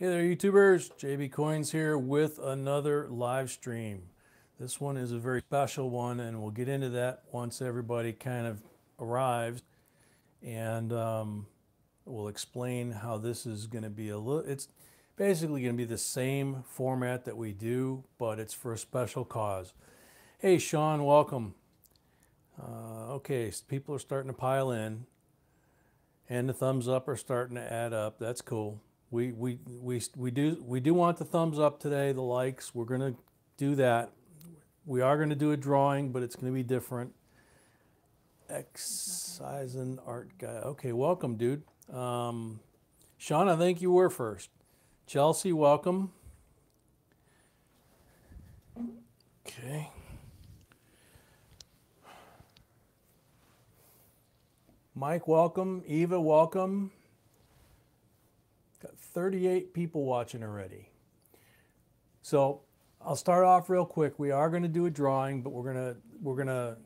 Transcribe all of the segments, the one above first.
Hey there, YouTubers. JB Coins here with another live stream. This one is a very special one, and we'll get into that once everybody kind of arrives. And we'll explain how this is going to be it's basically going to be the same format that we do, but it's for a special cause. Hey, Sean, welcome. Okay, so people are starting to pile in, and the thumbs up are starting to add up. That's cool. We do want the thumbs up today, the likes. We're going to do that. We are going to do a drawing, but it's going to be different. Exercise and art guy. Okay, welcome, dude. Sean, I think you were first. Chelsea, welcome. Okay. Mike, welcome. Eva, welcome. Got 38 people watching already. So I'll start off real quick. We are going to do a drawing, but we're gonna,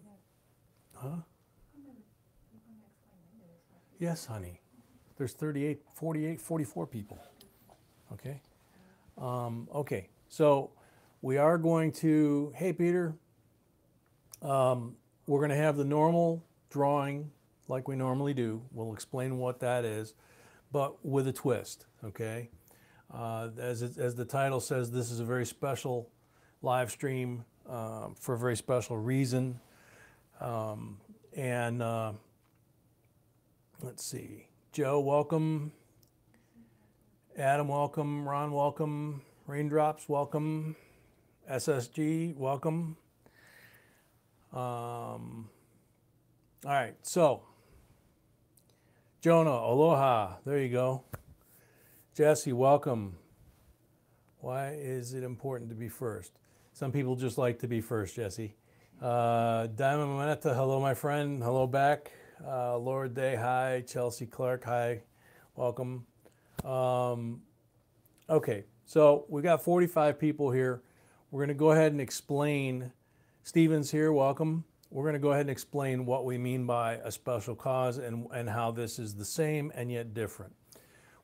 huh? Yes, honey. There's 38, 48, 44 people. Okay. Okay. So we are going to. Hey, Peter. We're going to have the normal drawing like we normally do. We'll explain what that is, but with a twist, okay? As the title says, this is a very special live stream for a very special reason. Let's see. Joe, welcome. Adam, welcome. Ron, welcome. Raindrops, welcome. SSG, welcome. All right, so Jonah, aloha. There you go. Jesse, welcome. Why is it important to be first? Some people just like to be first, Jesse. Diamond Manetta, hello, my friend. Hello back. Laura Day, hi. Chelsea Clark, hi. Welcome. Okay, so we got 45 people here. We're going to go ahead and explain. Steven's here, welcome. We're going to go ahead and explain what we mean by a special cause and how this is the same and yet different.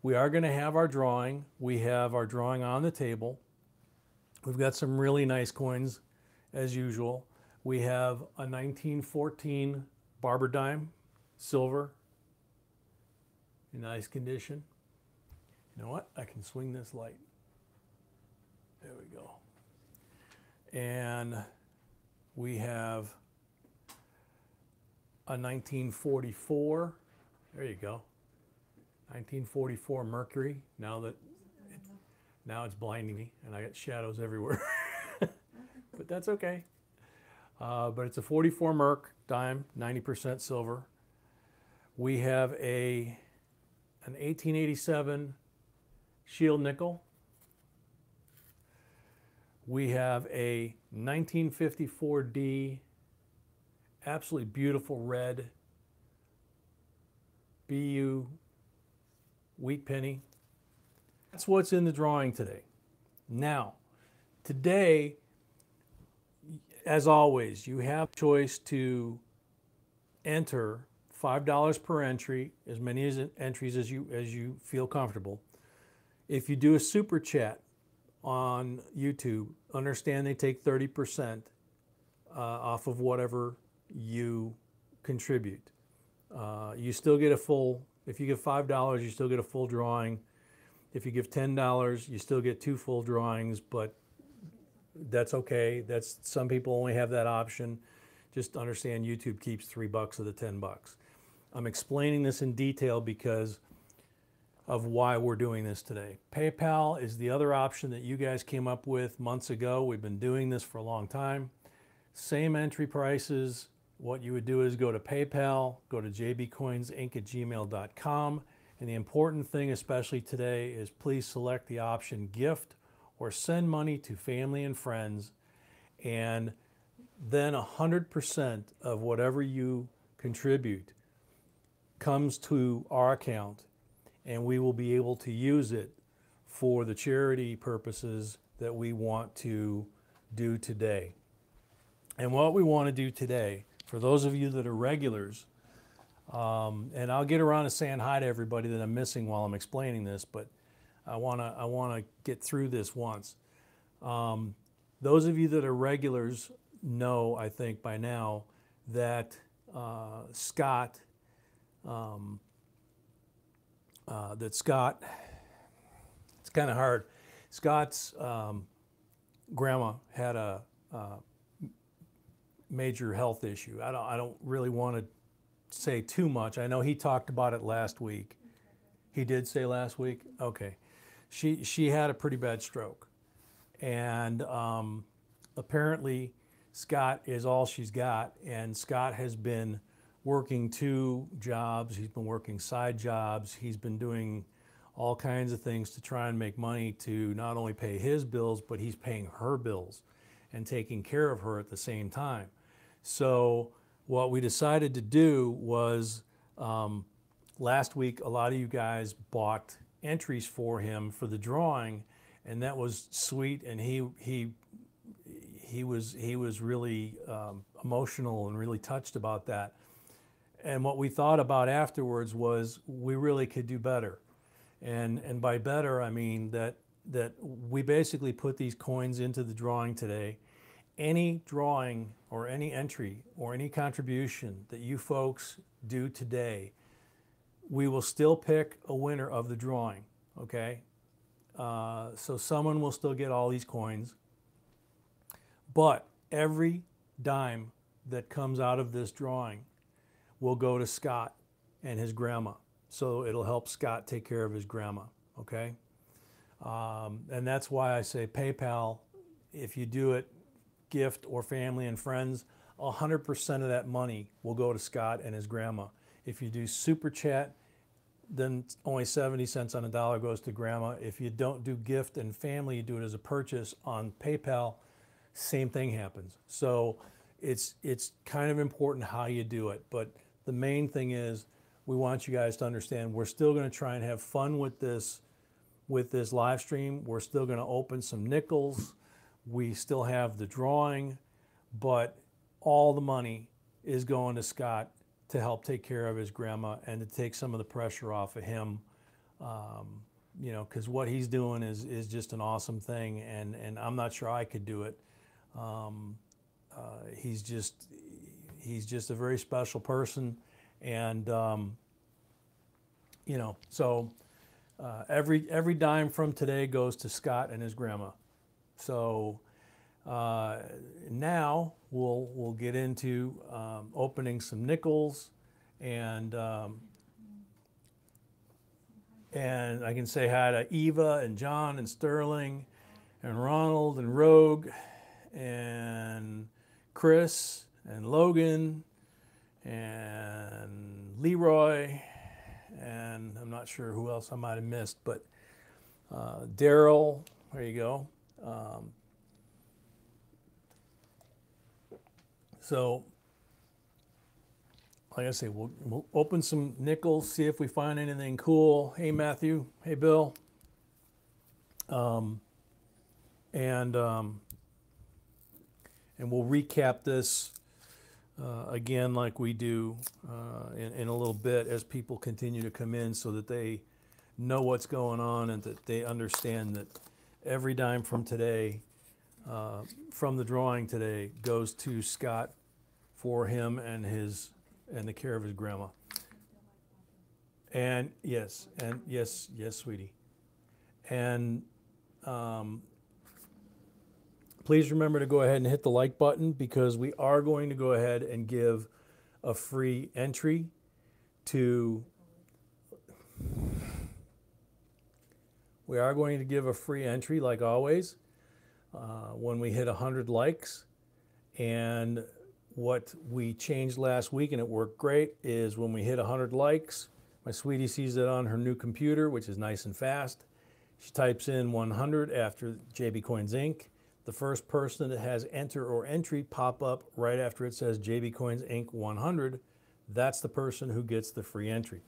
We are going to have our drawing. We have our drawing on the table. We've got some really nice coins as usual. We have a 1914 barber dime, silver, in nice condition. You know what? I can swing this light. There we go. And we have a 1944, there you go, 1944 Mercury. Now it's blinding me and I got shadows everywhere, but that's okay. But it's a 44 Merc dime, 90% silver. We have an 1887 Shield nickel. We have a 1954D absolutely beautiful red BU wheat penny. That's what's in the drawing today. Now, today, as always, you have choice to enter $5 per entry, as many entries as you feel comfortable. If you do a super chat on YouTube, understand they take 30% off of whatever you contribute. You still get a full, if you give $5, you still get a full drawing. If you give $10, you still get 2 full drawings, but that's okay. Some people only have that option. Just understand YouTube keeps $3 of the $10. I'm explaining this in detail because of why we're doing this today. PayPal is the other option that you guys came up with months ago. We've been doing this for a long time. Same entry prices. What you would do is go to PayPal, go to jbcoinsinc@gmail.com, and the important thing, especially today, is please select the option gift or send money to family and friends, and then 100% of whatever you contribute comes to our account, and we will be able to use it for the charity purposes that we want to do today. And what we want to do today, for those of you that are regulars, and I'll get around to saying hi to everybody that I'm missing while I'm explaining this, but I wanna get through this once. Those of you that are regulars know, I think by now, that Scott, it's kind of hard. Scott's grandma had a major health issue. I don't really want to say too much. I know he talked about it last week. He did say last week? Okay. She had a pretty bad stroke. And apparently Scott is all she's got. And Scott has been working 2 jobs. He's been working side jobs. He's been doing all kinds of things to try and make money to not only pay his bills, but he's paying her bills and taking care of her at the same time. So what we decided to do was last week, a lot of you guys bought entries for him for the drawing, and that was sweet. And he was really emotional and really touched about that. And what we thought about afterwards was we really could do better. And by better, I mean that we basically put these coins into the drawing today. Any drawing or any entry or any contribution that you folks do today, we will still pick a winner of the drawing, okay? So someone will still get all these coins, but every dime that comes out of this drawing will go to Scott and his grandma. So it'll help Scott take care of his grandma, okay? And that's why I say PayPal, if you do it, gift or family and friends, 100% of that money will go to Scott and his grandma. If you do Super Chat, then only 70 cents on the dollar goes to grandma. If you don't do gift and family, you do it as a purchase on PayPal, same thing happens. So it's kind of important how you do it. But the main thing is we want you guys to understand we're still going to try and have fun with this live stream. We're still going to open some nickels. We still have the drawing, but all the money is going to Scott to help take care of his grandma and to take some of the pressure off of him. You know, because what he's doing is just an awesome thing, and I'm not sure I could do it. He's just a very special person, and you know, so every dime from today goes to Scott and his grandma. So now we'll get into opening some nickels, and I can say hi to Eva and John and Sterling and Ronald and Rogue and Chris and Logan and Leroy, and I'm not sure who else I might have missed, but Daryl, there you go. So, like I say, we'll open some nickels, see if we find anything cool. Hey, Matthew. Hey, Bill. And we'll recap this again like we do in a little bit as people continue to come in, so that they know what's going on and that they understand that every dime from today, from the drawing today, goes to Scott for him and the care of his grandma. And yes, sweetie. And please remember to go ahead and hit the like button, because we are going to go ahead and give a free entry to. We are going to give a free entry, like always, when we hit 100 likes. And what we changed last week, and it worked great, is when we hit 100 likes, my sweetie sees it on her new computer, which is nice and fast. She types in 100 after JB Coins Inc. The first person that has enter or entry pop up right after it says JB Coins Inc. 100, that's the person who gets the free entry.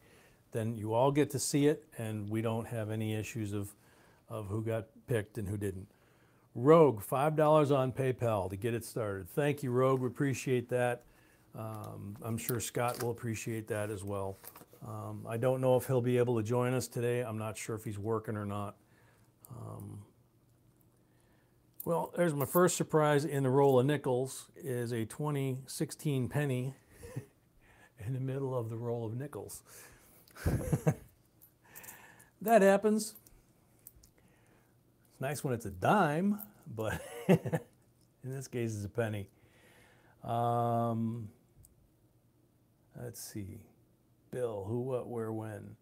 Then you all get to see it, and we don't have any issues of who got picked and who didn't. Rogue, $5 on PayPal to get it started. Thank you, Rogue. We appreciate that. I'm sure Scott will appreciate that as well. I don't know if he'll be able to join us today. I'm not sure if he's working or not. Well, there's my first surprise in the roll of nickels is a 2016 penny in the middle of the roll of nickels. That happens. It's nice when it's a dime, but in this case it's a penny. Let's see. Bill, who, what, where, when.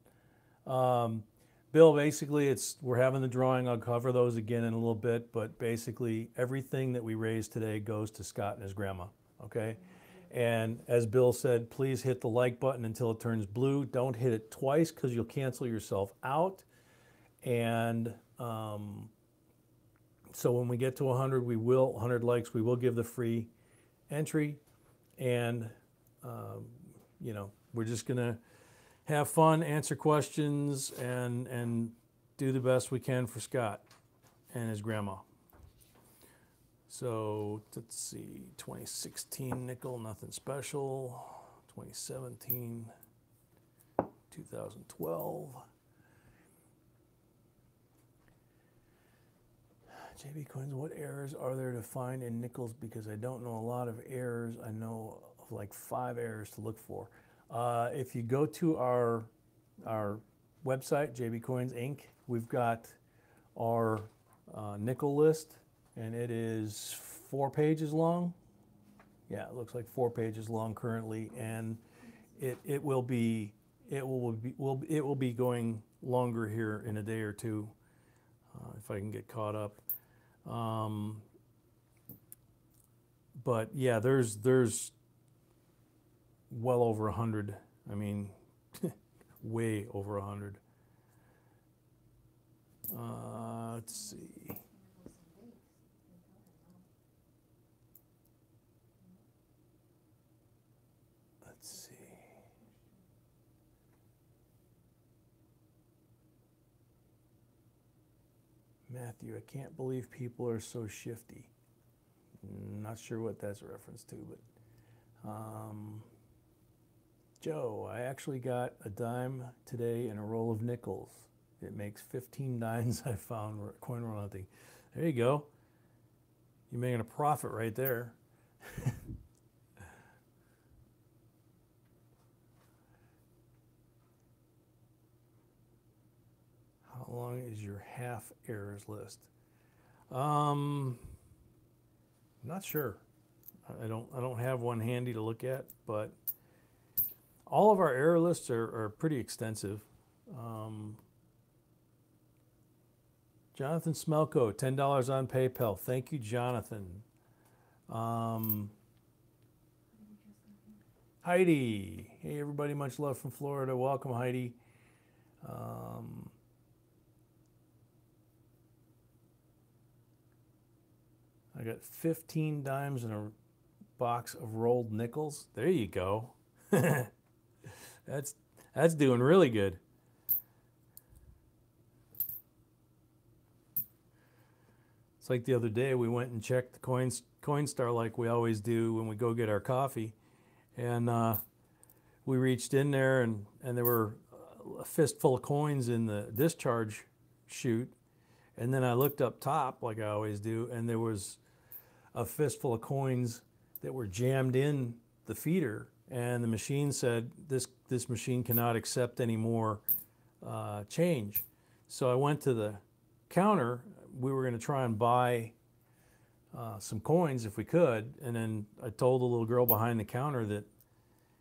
Bill, basically, we're having the drawing. I'll cover those again in a little bit, but basically everything that we raised today goes to Scott and his grandma, okay? And as Bill said, please hit the like button until it turns blue. Don't hit it twice because you'll cancel yourself out. And so when we get to 100 likes, we will give the free entry. And, you know, we're just going to have fun, answer questions, and do the best we can for Scott and his grandma. So let's see, 2016 nickel, nothing special. 2017, 2012. JB Coins, what errors are there to find in nickels? Because I don't know a lot of errors. I know of like 5 errors to look for. If you go to our website, JB Coins Inc., we've got our nickel list, and it is 4 pages long. Yeah, it looks like 4 pages long currently, and it will be going longer here in a day or two if I can get caught up. But yeah, there's well over 100. I mean, way over 100. Let's see. Let's see. Matthew, I can't believe people are so shifty. Not sure what that's a reference to, but Joe, I actually got a dime today and a roll of nickels. It makes 15 dimes I found coin roll hunting. There you go. You're making a profit right there. How long is your half errors list? Not sure. I don't have one handy to look at, but all of our error lists are pretty extensive. Jonathan Smelko, $10 on PayPal. Thank you, Jonathan. Heidi. Hey, everybody. Much love from Florida. Welcome, Heidi. I got 15 dimes in a box of rolled nickels. There you go. That's doing really good. It's like the other day we went and checked the Coinstar like we always do when we go get our coffee, and we reached in there and there were a fistful of coins in the discharge chute, and then I looked up top like I always do, and there was a fistful of coins that were jammed in the feeder, and the machine said this machine cannot accept any more change. So I went to the counter. We were going to try and buy some coins if we could, and then I told the little girl behind the counter that,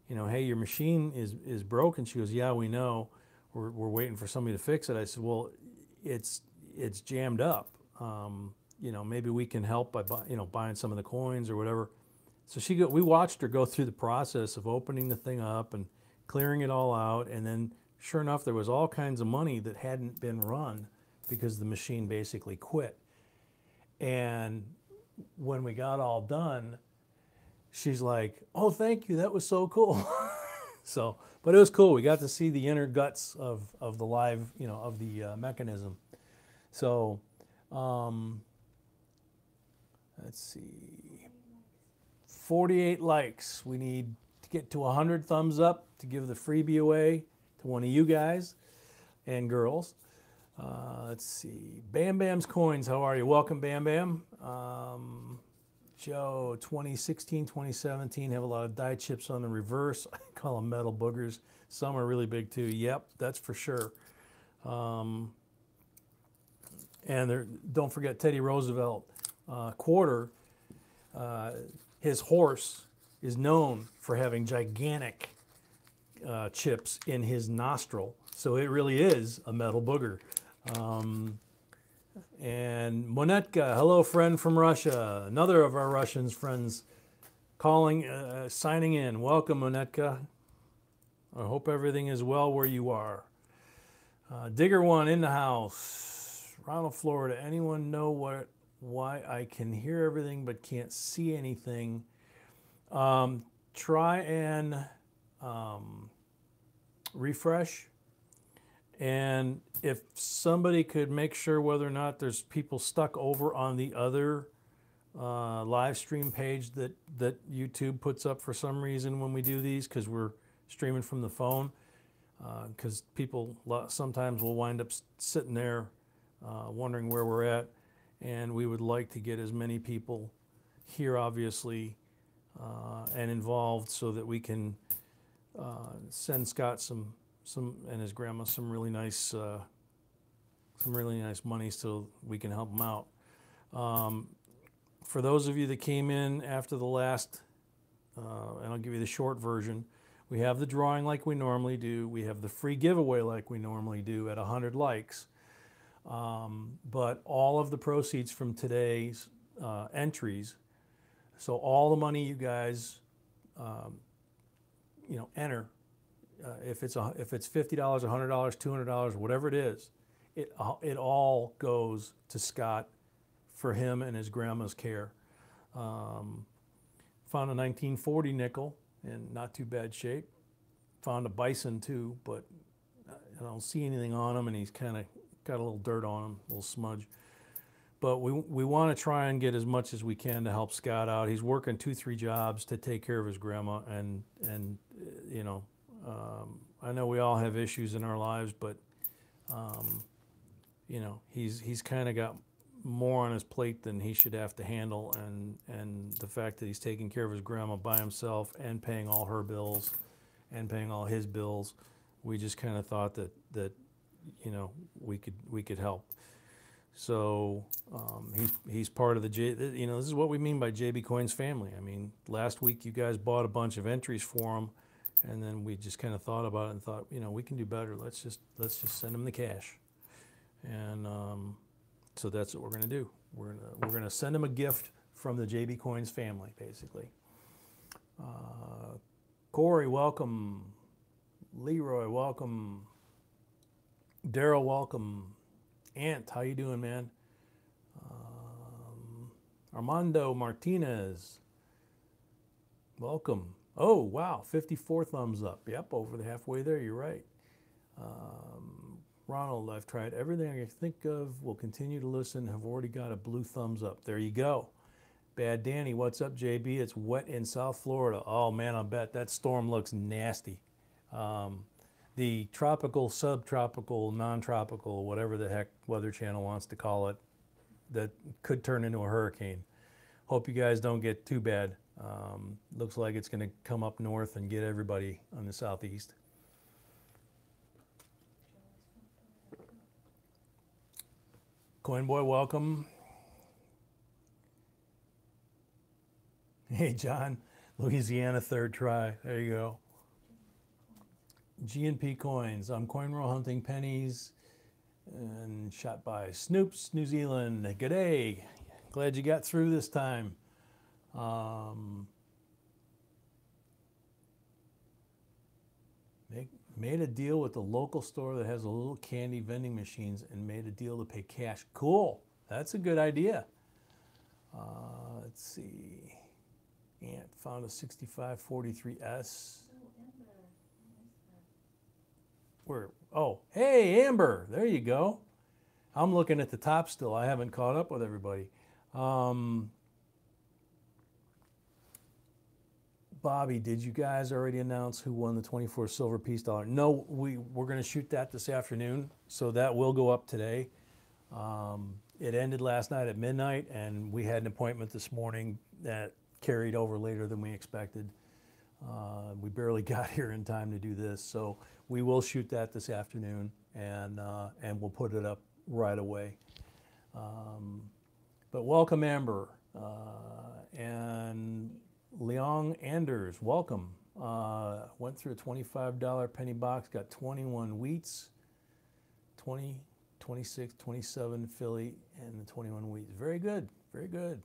you know, hey, your machine is broken. She goes, yeah, we know. We're waiting for somebody to fix it. I said, well, it's jammed up. You know, maybe we can help by buying some of the coins or whatever. So we watched her go through the process of opening the thing up and clearing it all out, and then sure enough, there was all kinds of money that hadn't been run because the machine basically quit. And when we got all done, she's like, oh, thank you, that was so cool. So, but it was cool. We got to see the inner guts of the live, you know, of the mechanism. So, let's see, 48 likes. We need to get to 100 thumbs up to give the freebie away to one of you guys and girls. Let's see. Bam Bam's Coins, how are you? Welcome, Bam Bam. Joe, 2016, 2017 have a lot of die chips on the reverse. I call them metal boogers. Some are really big too. Yep, that's for sure. And don't forget Teddy Roosevelt, quarter. His horse is known for having gigantic chips in his nostril. So it really is a metal booger. And Monetka, hello friend from Russia. Another of our Russian friends calling, signing in. Welcome, Monetka. I hope everything is well where you are. Digger One in the house. Ronald, Florida. Anyone know why I can hear everything but can't see anything? Try and refresh. And if somebody could make sure whether or not there's people stuck over on the other live stream page that YouTube puts up for some reason when we do these, because we're streaming from the phone, because people sometimes will wind up sitting there wondering where we're at, and we would like to get as many people here, obviously, and involved so that we can send Scott some and his grandma some really nice money so we can help them out. For those of you that came in after the last, and I'll give you the short version, we have the drawing like we normally do. We have the free giveaway like we normally do at 100 likes. But all of the proceeds from today's entries, so all the money you guys enter, if it's $50, $100, $200, whatever it is, it all goes to Scott for him and his grandma's care. Found a 1940 nickel in not too bad shape. Found a bison too, but I don't see anything on him, and he's kind of got a little dirt on him, a little smudge. But we want to try and get as much as we can to help Scott out. He's working 2-3 jobs to take care of his grandma, and I know we all have issues in our lives, but he's kind of got more on his plate than he should have to handle, and the fact that he's taking care of his grandma by himself and paying all her bills and paying all his bills, we just kind of thought that we could help. So he's part of the this is what we mean by JB Coins family. I mean, last week you guys bought a bunch of entries for him, and then we just kind of thought about it and thought, we can do better. Let's just send him the cash, and so that's what we're going to do. We're gonna send him a gift from the JB Coins family, basically. Corey, welcome. Leroy, welcome. Daryl, welcome. Ant, how you doing, man? Armando Martinez, welcome. Oh, wow, 54 thumbs up. Yep, over the halfway there, you're right. Ronald, I've tried everything I can think of. Will continue to listen. Have already got a blue thumbs up. There you go. Bad Danny, what's up, JB? It's wet in South Florida. Oh, man, I bet that storm looks nasty. The tropical, subtropical, non-tropical, whatever the heck Weather Channel wants to call it, that could turn into a hurricane. Hope you guys don't get too bad. Looks like it's going to come up north and get everybody on the southeast. Coin Boy, welcome. Hey, John, Louisiana, third try. There you go. G&P Coins. I'm coin roll hunting pennies and shot by Snoops, New Zealand. G'day. Glad you got through this time. Made a deal with the local store that has a little candy vending machines and made a deal to pay cash. Cool. That's a good idea. Let's see. Ant found a 6543S. Where? Oh, hey, Amber. There you go. I'm looking at the top still. I haven't caught up with everybody. Bobby, did you guys already announce who won the 24 silver piece dollar? No, we're going to shoot that this afternoon, so that will go up today. It ended last night at midnight, and we had an appointment this morning that carried over later than we expected. We barely got here in time to do this, so we will shoot that this afternoon, and we'll put it up right away. But welcome, Amber, and Leong Anders, welcome. Went through a $25 penny box, got 21 wheats, 20, 26, 27 Philly, and the 21 wheats. Very good, very good.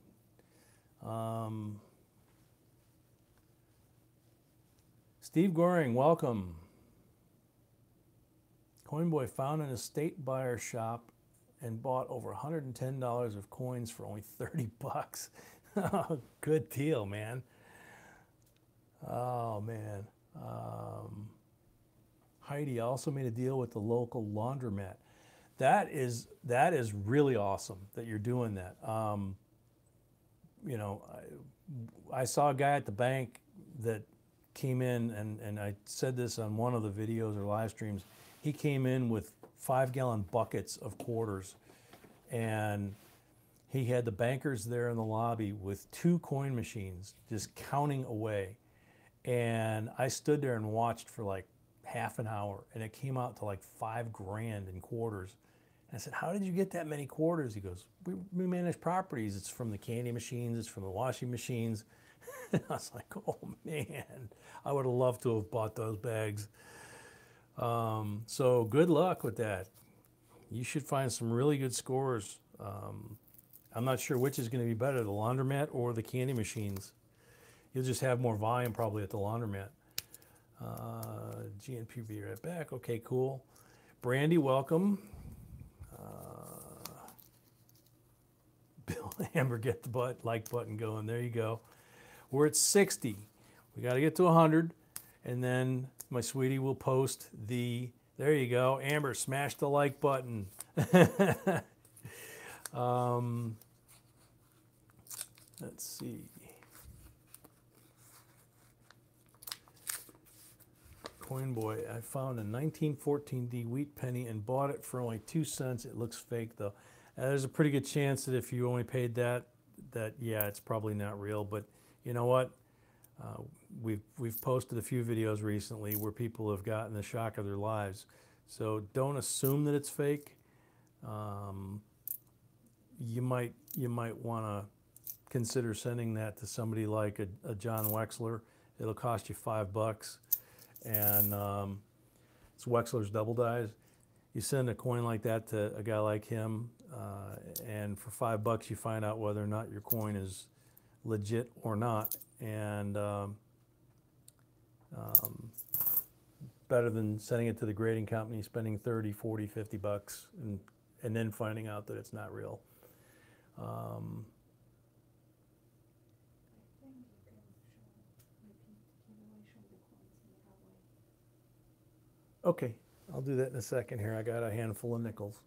Steve Goring, welcome. Coinboy found an estate buyer shop and bought over $110 of coins for only 30 bucks. Good deal, man. Oh, man. Heidi also made a deal with the local laundromat. That is really awesome that you're doing that. You know, I saw a guy at the bank that came in, and I said this on one of the videos or live streams. He came in with 5-gallon buckets of quarters, and he had the bankers there in the lobby with 2 coin machines just counting away. And I stood there and watched for like half an hour, and it came out to like $5 grand in quarters. And I said, how did you get that many quarters? He goes, we manage properties. It's from the candy machines, it's from the washing machines. I was like, oh man, I would have loved to have bought those bags. So good luck with that. You should find some really good scores. I'm not sure which is going to be better, the laundromat or the candy machines. You'll just have more volume probably at the laundromat. GNP will be right back. Okay, cool. Brandy, welcome. Bill Amber, get the like button going. There you go. We're at 60. We got to get to 100, and then my sweetie will post the. There you go, Amber. Smash the like button. Let's see. Coinboy, I found a 1914 D wheat penny and bought it for only 2 cents. It looks fake though. There's a pretty good chance that if you only paid that yeah, it's probably not real. But you know what? We've posted a few videos recently where people have gotten the shock of their lives. So don't assume that it's fake. You might want to consider sending that to somebody like a John Wexler. It'll cost you $5, and it's Wexler's double dies. You send a coin like that to a guy like him, and for $5 you find out whether or not your coin is legit or not, and better than sending it to the grading company, spending 30, 40, 50 bucks, and then finding out that it's not real. Okay, I'll do that in a second here. I got a handful of nickels.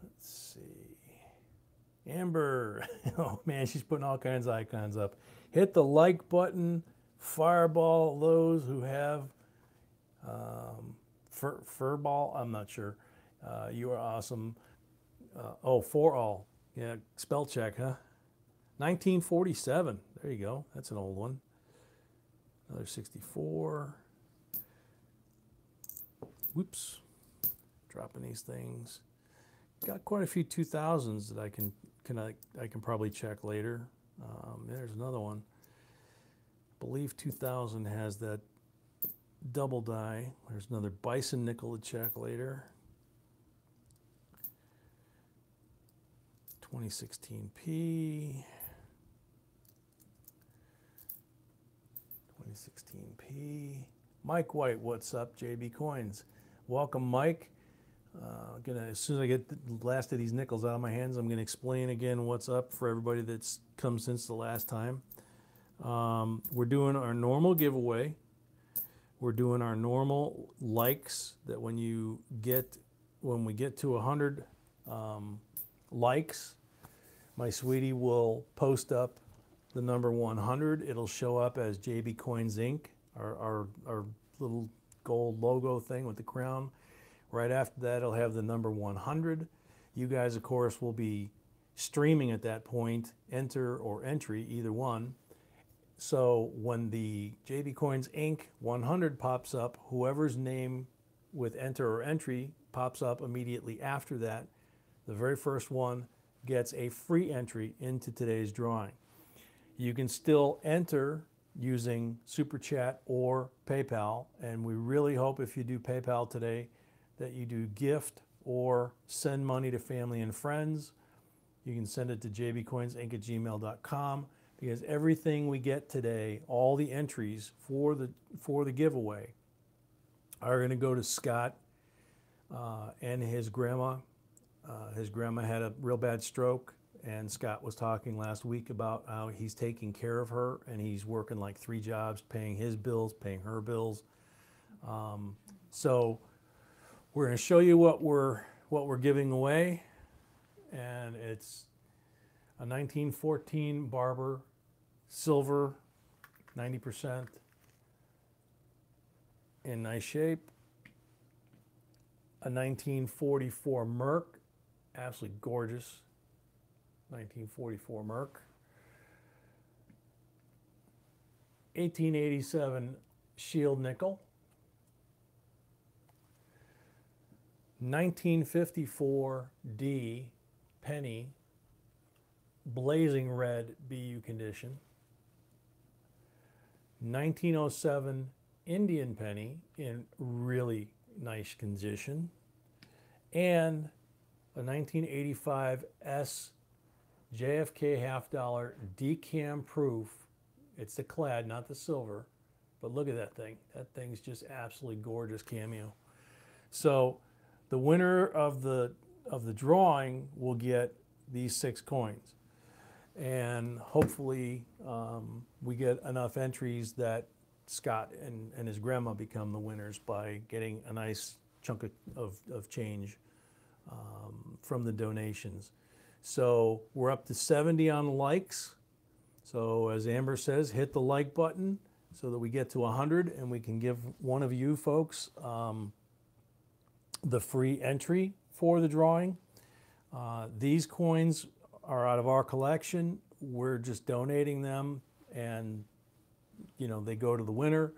Let's see. Amber, oh man, she's putting all kinds of icons up. Hit the like button, fireball those who have furball, I'm not sure. You are awesome. Oh, for all. Yeah, spell check, huh? 1947. There you go. That's an old one. Another 64. Whoops. Dropping these things. Got quite a few 2000s that I can probably check later. There's another one. I believe 2000 has that double die. There's another bison nickel to check later. 2016p. 2016p. Mike White, what's up, JB Coins? Welcome, Mike. As soon as I get the last of these nickels out of my hands, I'm gonna explain again what's up for everybody that's come since the last time. We're doing our normal giveaway. We're doing our normal likes that when we get to 100 likes, my sweetie will post up the number 100. It'll show up as JB Coins Inc., our little gold logo thing with the crown. Right after that, it'll have the number 100. You guys, of course, will be streaming at that point, enter or entry, either one. So when the JB Coins Inc. 100 pops up, whoever's name with enter or entry pops up immediately after that, the very first one gets a free entry into today's drawing. You can still enter using Super Chat or PayPal, and we really hope if you do PayPal today that you do gift or send money to family and friends. You can send it to jbcoinsinc@gmail.com, because everything we get today, all the entries for the giveaway, are going to go to Scott and his grandma. His grandma had a real bad stroke, and Scott was talking last week about how he's taking care of her, and he's working like 3 jobs, paying his bills, paying her bills. So we're going to show you what we're giving away, and it's a 1914 Barber silver, 90%, in nice shape. A 1944 Merc, absolutely gorgeous, 1944 Merc. 1887 Shield Nickel. 1954 D penny, blazing red BU condition. 1907 Indian penny in really nice condition. And a 1985 S JFK half dollar decam proof. It's the clad, not the silver. But look at that thing. That thing's just absolutely gorgeous cameo. So the winner of the drawing will get these 6 coins. And hopefully we get enough entries that Scott and his grandma become the winners by getting a nice chunk of change from the donations. So we're up to 70 on likes. So as Amber says, hit the like button so that we get to 100 and we can give one of you folks the free entry for the drawing. These coins are out of our collection. We're just donating them, and they go to the winner.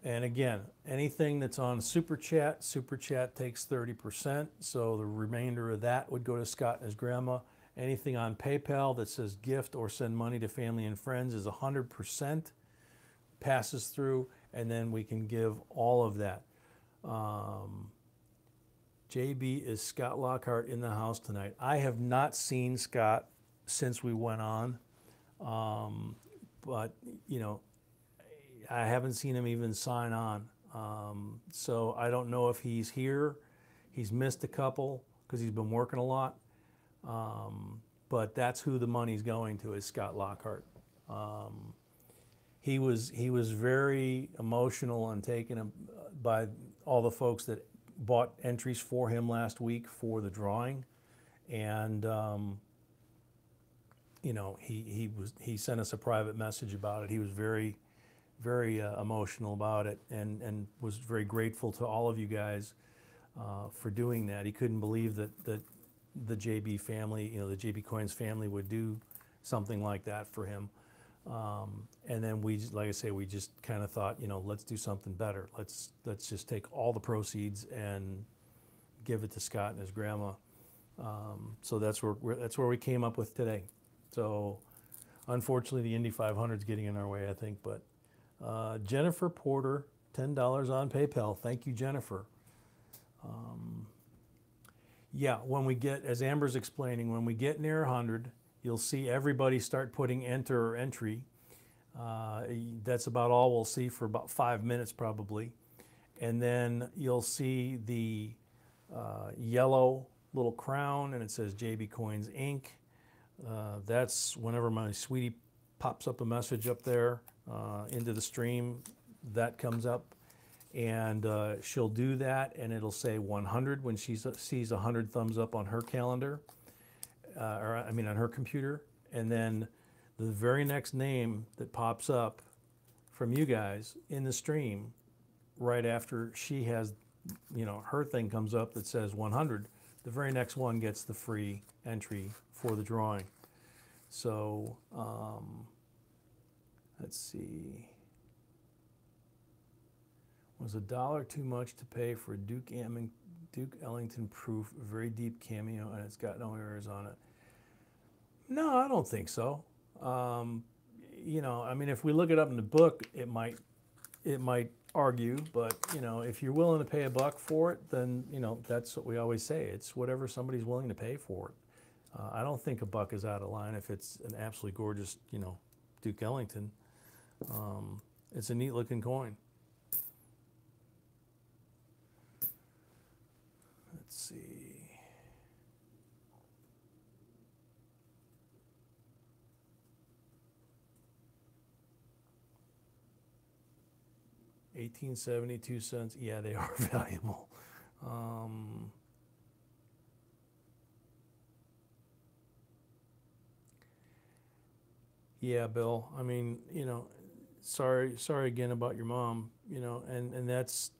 And again, anything that's on Super Chat takes 30%, so the remainder of that would go to Scott and his grandma. Anything on PayPal that says gift or send money to family and friends is 100%, passes through, and then we can give all of that. JB, is Scott Lockhart in the house tonight? I have not seen Scott since we went on, but I haven't seen him even sign on. So I don't know if he's here. He's missed a couple because he's been working a lot. But that's who the money's going to, is Scott Lockhart. He was very emotional and taken by all the folks that bought entries for him last week for the drawing, and he sent us a private message about it. He was very emotional about it, and was very grateful to all of you guys for doing that. He couldn't believe that the JB family, the JB Coins family, would do something like that for him. And then like I say, we just kind of thought, let's do something better. Let's just take all the proceeds and give it to Scott and his grandma. So that's where we came up with today. So unfortunately, the Indy 500 is getting in our way, I think. But Jennifer Porter, $10 on PayPal. Thank you, Jennifer. Yeah, when we get, as Amber's explaining, when we get near 100, you'll see everybody start putting enter or entry. That's about all we'll see for about 5 minutes probably. And then you'll see the yellow little crown, and it says JB Coins Inc. That's whenever my sweetie pops up a message up there into the stream, that comes up. And she'll do that, and it'll say 100 when she sees 100 thumbs up on her calendar. or I mean on her computer, and then the very next name that pops up from you guys in the stream right after she has, her thing comes up that says 100, the very next one gets the free entry for the drawing. So let's see. Was $1 too much to pay for a Duke Ellington proof, very deep cameo, and it's got no errors on it? No, I don't think so. I mean, if we look it up in the book, it might argue, but if you're willing to pay $1 for it, then that's what we always say. It's whatever somebody's willing to pay for it. I don't think $1 is out of line if it's an absolutely gorgeous, Duke Ellington. It's a neat looking coin. Let's see. $18.72. Yeah, they are valuable. Yeah, Bill. I mean, sorry again about your mom. And that's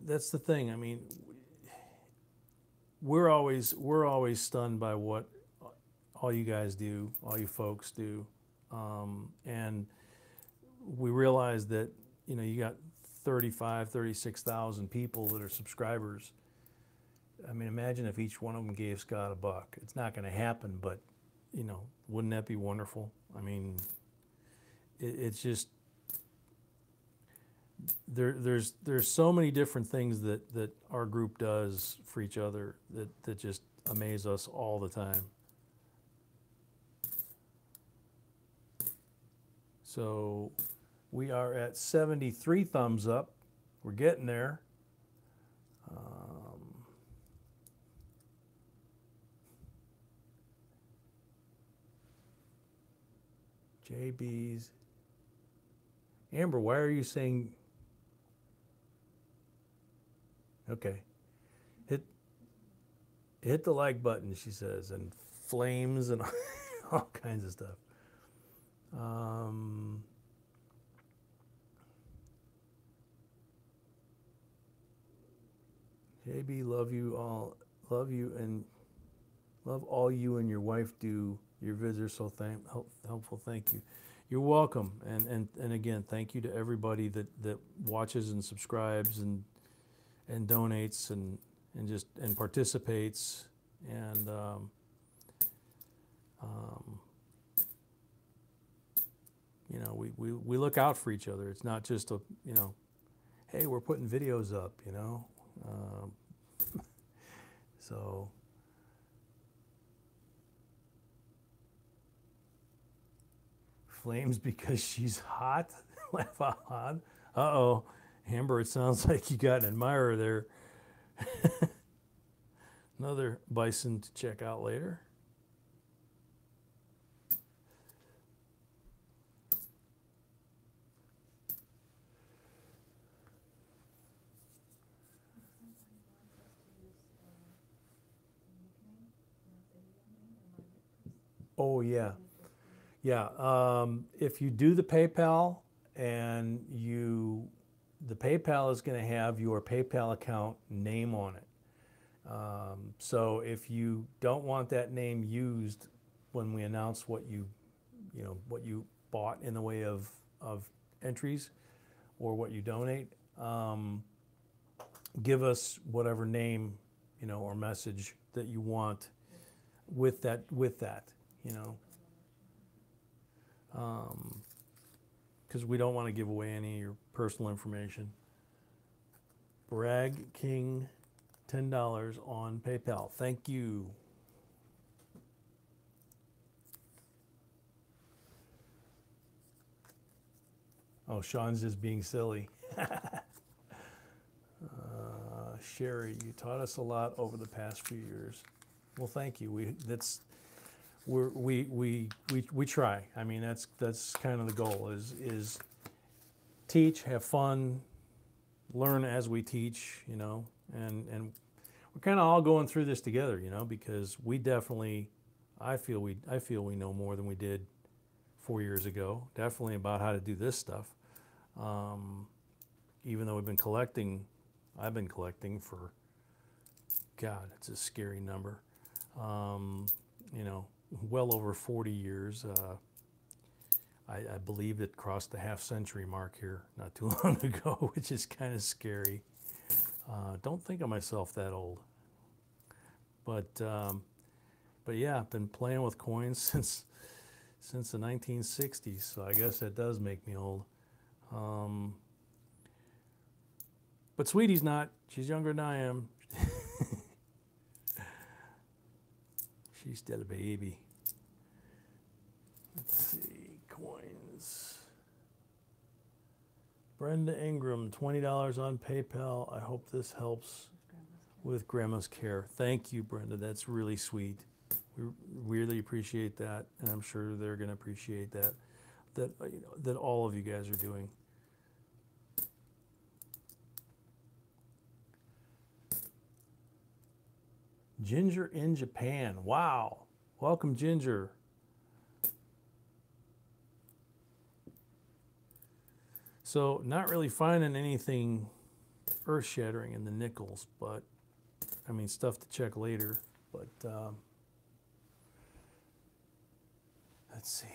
the thing. I mean, we're always stunned by what all you guys do, all you folks do, and we realize that you got 36,000 people that are subscribers. I mean, imagine if each one of them gave Scott $1. It's not going to happen, but wouldn't that be wonderful? I mean, it's just there's so many different things that our group does for each other that just amaze us all the time. So we are at 73 thumbs up. We're getting there. JB's. Amber, why are you saying? Okay. Hit the like button, she says, and flames and all kinds of stuff. JB, love you all. Love you and love all you and your wife do. Your vids are so helpful. Thank you. You're welcome. And again, thank you to everybody that watches and subscribes and donates and participates. And we look out for each other. It's not just a hey, we're putting videos up. So. Flames because she's hot? Laugh out loud. Uh-oh. Amber, it sounds like you got an admirer there. Another bison to check out later. Oh, yeah. Yeah, if you do the PayPal and the PayPal is going to have your PayPal account name on it. So if you don't want that name used when we announce what you bought in the way of entries or what you donate, give us whatever name or message that you want with that. Because we don't want to give away any of your personal information. Bragg King, $10 on PayPal. Thank you. Oh, Sean's just being silly. Sherry, you taught us a lot over the past few years. Well, thank you. We try. I mean, that's kind of the goal is teach, have fun, learn as we teach, and we're kind of all going through this together, because we definitely I feel we know more than we did 4 years ago. Definitely about how to do this stuff. Even though I've been collecting for, God, it's a scary number. You know, well over 40 years. I believe it crossed the half-century mark here not too long ago, which is kind of scary. Don't think of myself that old, but yeah, I've been playing with coins since the 1960s, so I guess that does make me old. But Sweetie's not. She's younger than I am. She's still a baby. Let's see, coins. Brenda Ingram, $20 on PayPal. I hope this helps with Grandma's care. Thank you, Brenda. That's really sweet. We really appreciate that, and I'm sure they're going to appreciate that. That all of you guys are doing. Ginger in Japan. Wow. Welcome, Ginger. So, not really finding anything earth-shattering in the nickels, but, I mean, stuff to check later. But, let's see.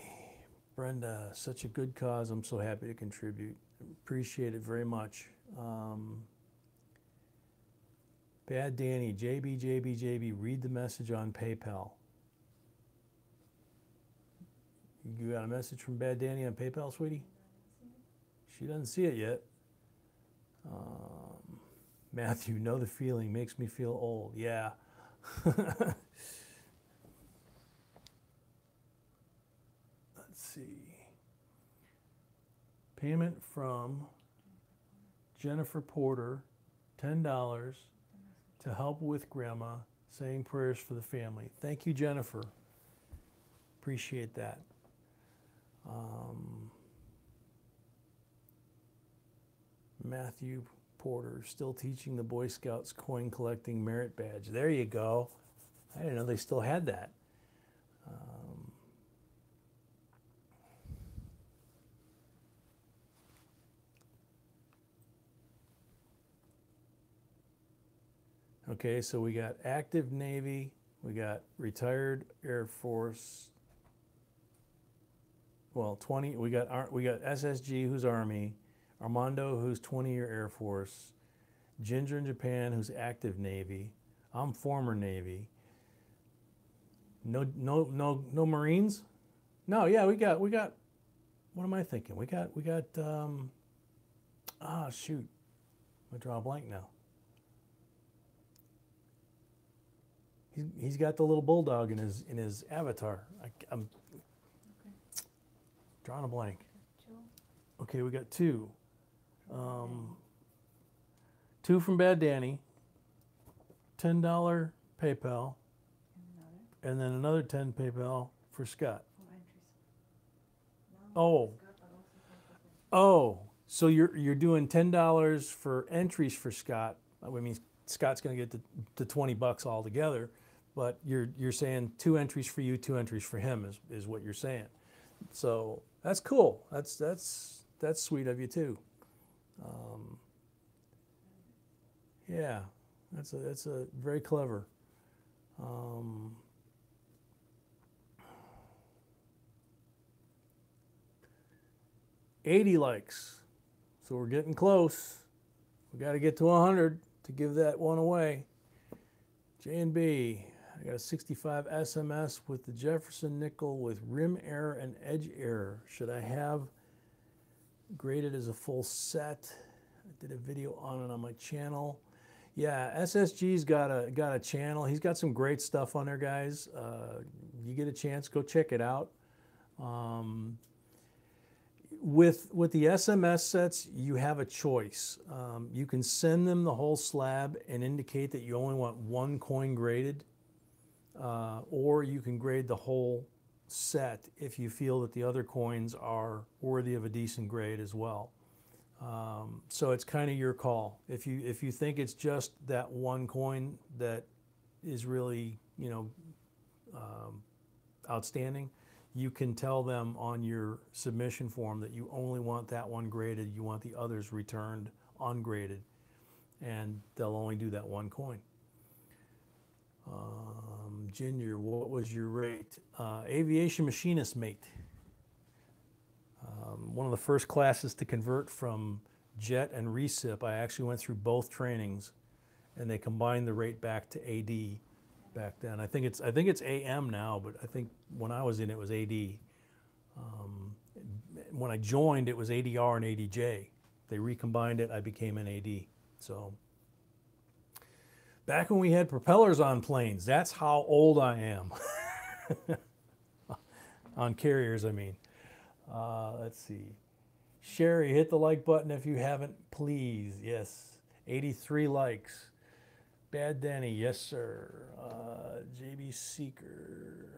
Brenda, such a good cause. I'm so happy to contribute. Appreciate it very much. Bad Danny, JB, read the message on PayPal. You got a message from Bad Danny on PayPal, sweetie? She doesn't see it yet. Matthew, know the feeling, makes me feel old. Yeah. Let's see. Payment from Jennifer Porter, $10. To help with Grandma, saying prayers for the family. Thank you, Jennifer. Appreciate that. Matthew Porter, still teaching the Boy Scouts coin collecting merit badge. There you go. I didn't know they still had that. Okay, so we got active Navy, we got retired Air Force. Well, 20. We got SSG, who's Army, Armando, who's 20-year Air Force, Ginger in Japan, who's active Navy. I'm former Navy. No Marines. No, yeah, we got. What am I thinking? We got. Shoot, I draw a blank now. He's got the little bulldog in his avatar. I'm drawing a blank. Okay, we got two. Two from Bad Danny. $10 PayPal. And then another 10 PayPal for Scott. Oh, so you're doing $10 for entries for Scott. I mean, Scott's going to get the $20 altogether. But you're saying 2 entries for you, 2 entries for him is what you're saying. So that's cool. That's sweet of you too. Yeah, that's a very clever. 80 likes, so we're getting close. We got to get to 100 to give that one away. J&B. I got a 65 SMS with the Jefferson nickel with rim error and edge error. Should I have graded as a full set? I did a video on it on my channel. Yeah, SSG's got a channel. He's got some great stuff on there, guys. You get a chance, go check it out. With the SMS sets, you have a choice. You can send them the whole slab and indicate that you only want 1 coin graded. Or you can grade the whole set if you feel that the other coins are worthy of a decent grade as well. So it's kind of your call. If you think it's just that 1 coin that is really, outstanding, you can tell them on your submission form that you only want that one graded, you want the others returned ungraded, and they'll only do that one coin. Junior, what was your rate? Aviation machinist mate. One of the first classes to convert from jet and recip. I actually went through both trainings, and they combined the rate back to AD back then. I think it's AM now, but I think when I was in it was AD. When I joined, it was ADR and ADJ. They recombined it. I became an AD. So back when we had propellers on planes, that's how old I am. On carriers, I mean. Let's see. Sherry, hit the like button if you haven't, please. Yes. 83 likes. Bad Danny, yes, sir. JB Seeker.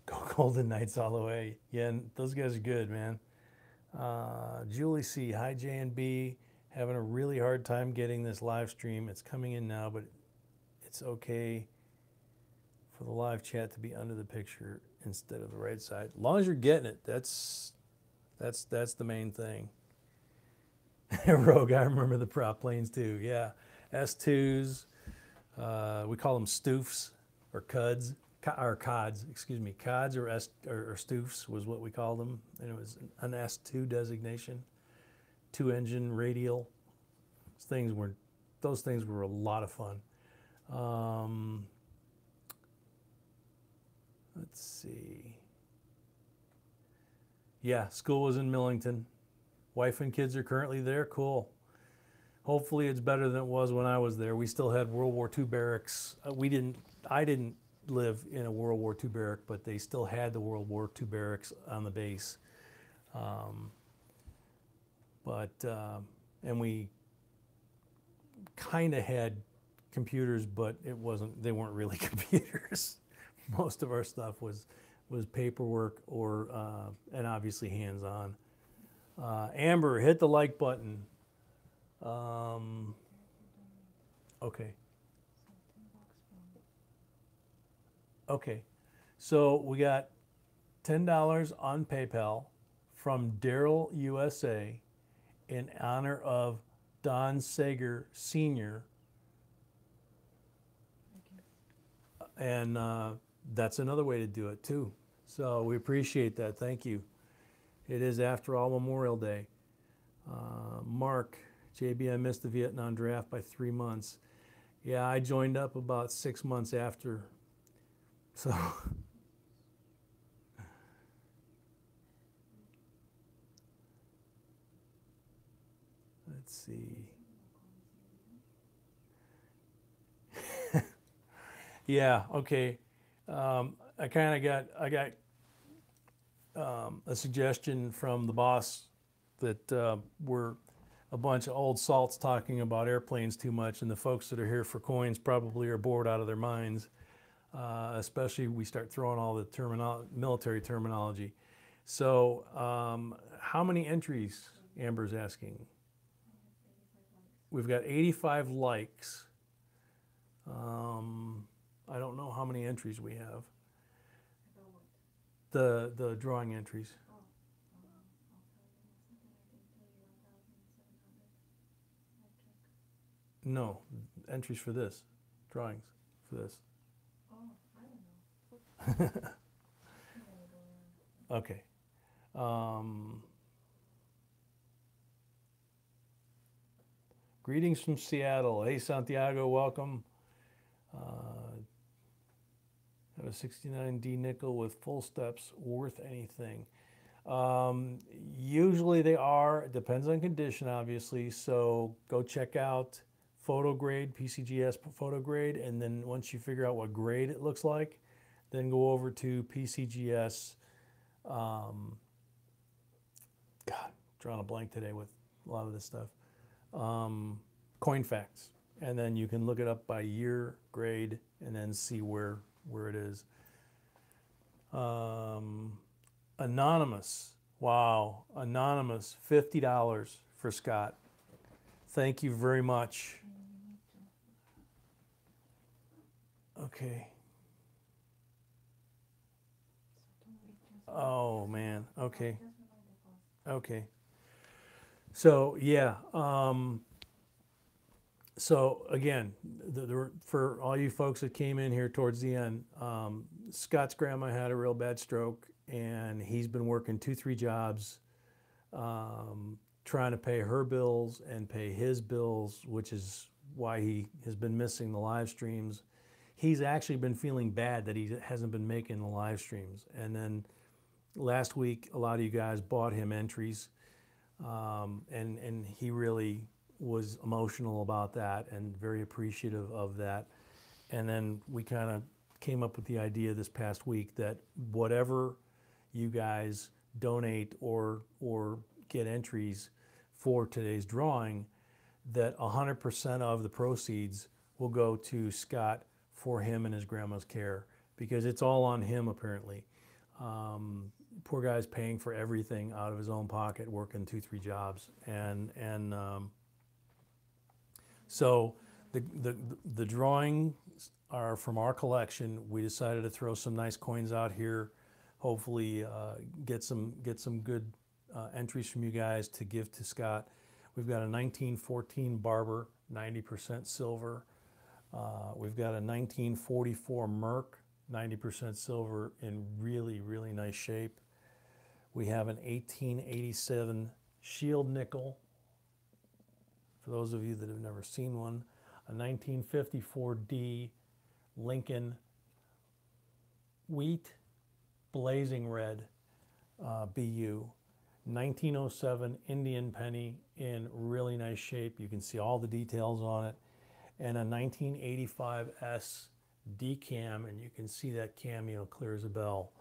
Go Golden Knights all the way. Yeah, those guys are good, man. Julie C, hi J and B. Having a really hard time getting this live stream. It's coming in now, but it's okay for the live chat to be under the picture instead of the right side. As long as you're getting it, that's the main thing. Rogue, I remember the prop planes too. Yeah, S2s. We call them stoofs or cuds. Or cods, excuse me, cods or stoofs was what we called them, and it was an S2 designation, 2-engine radial. Those things were a lot of fun. Let's see. Yeah, school was in Millington. Wife and kids are currently there. Cool. Hopefully, it's better than it was when I was there. We still had World War II barracks. I didn't live in a World War II barrack, but they still had the World War II barracks on the base. And we kind of had computers, but they weren't really computers. Most of our stuff was paperwork or and obviously hands-on. Amber, hit the like button. Okay. Okay, so we got $10 on PayPal from Daryl USA in honor of Don Sager Sr. And that's another way to do it too. So we appreciate that. Thank you. It is, after all, Memorial Day. Mark, JB, I missed the Vietnam draft by 3 months. Yeah, I joined up about 6 months after. So let's see. Yeah, okay. I got a suggestion from the boss that we're a bunch of old salts talking about airplanes too much, and the folks that are here for coins probably are bored out of their minds. Especially we start throwing all the military terminology. So how many entries, Amber's asking? We've got 85 likes. I don't know how many entries we have. The drawing entries. No, entries for this, drawings for this. Okay. Greetings from Seattle. Hey, Santiago, welcome. Have a 69D nickel with full steps worth anything? Usually they are. It depends on condition, obviously. So go check out photo grade, PCGS photo grade, and then once you figure out what grade it looks like, then go over to PCGS. God, drawing a blank today with a lot of this stuff. Coin facts, and then you can look it up by year, grade, and then see where it is. Anonymous, Wow. Anonymous, $50 for Scott. Thank you very much. Okay. Oh, man. Okay. Okay. So, yeah. So, again, for all you folks that came in here towards the end, Scott's grandma had a real bad stroke, and he's been working 2, 3 jobs, trying to pay her bills and pay his bills, which is why he has been missing the live streams. He's actually been feeling bad that he hasn't been making the live streams. And then last week, a lot of you guys bought him entries, and he really was emotional about that and very appreciative of that. And then we kind of came up with the idea this past week that whatever you guys donate or get entries for today's drawing, that 100% of the proceeds will go to Scott for him and his grandma's care, because it's all on him apparently. Poor guy's paying for everything out of his own pocket, working 2, 3 jobs, and so the drawings are from our collection. We decided to throw some nice coins out here. Hopefully, get some good entries from you guys to give to Scott. We've got a 1914 Barber, 90% silver. We've got a 1944 Merc, 90% silver in really, really nice shape. We have an 1887 Shield nickel, for those of you that have never seen one. A 1954D Lincoln Wheat Blazing Red BU. 1907 Indian penny in really nice shape. You can see all the details on it. And a 1985 S D-cam, and you can see that cameo clear as a bell.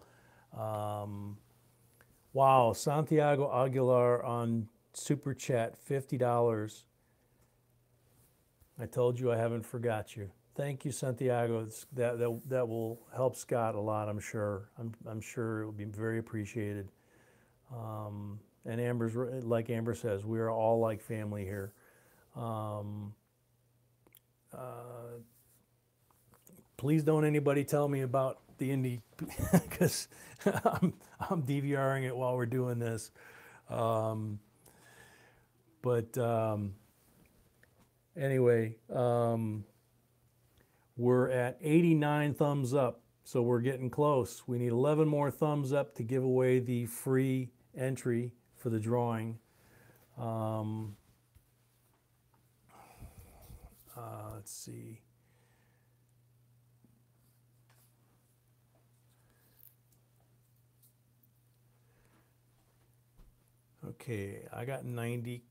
Wow, Santiago Aguilar on Super Chat, $50. I told you I haven't forgot you. Thank you, Santiago. That will help Scott a lot, I'm sure. I'm sure it will be very appreciated. And Amber's, like Amber says, we are all like family here. Please don't anybody tell me about the indie, because I'm DVRing it while we're doing this. Anyway, we're at 89 thumbs up, so we're getting close. We need 11 more thumbs up to give away the free entry for the drawing. Let's see. Okay, I got 90.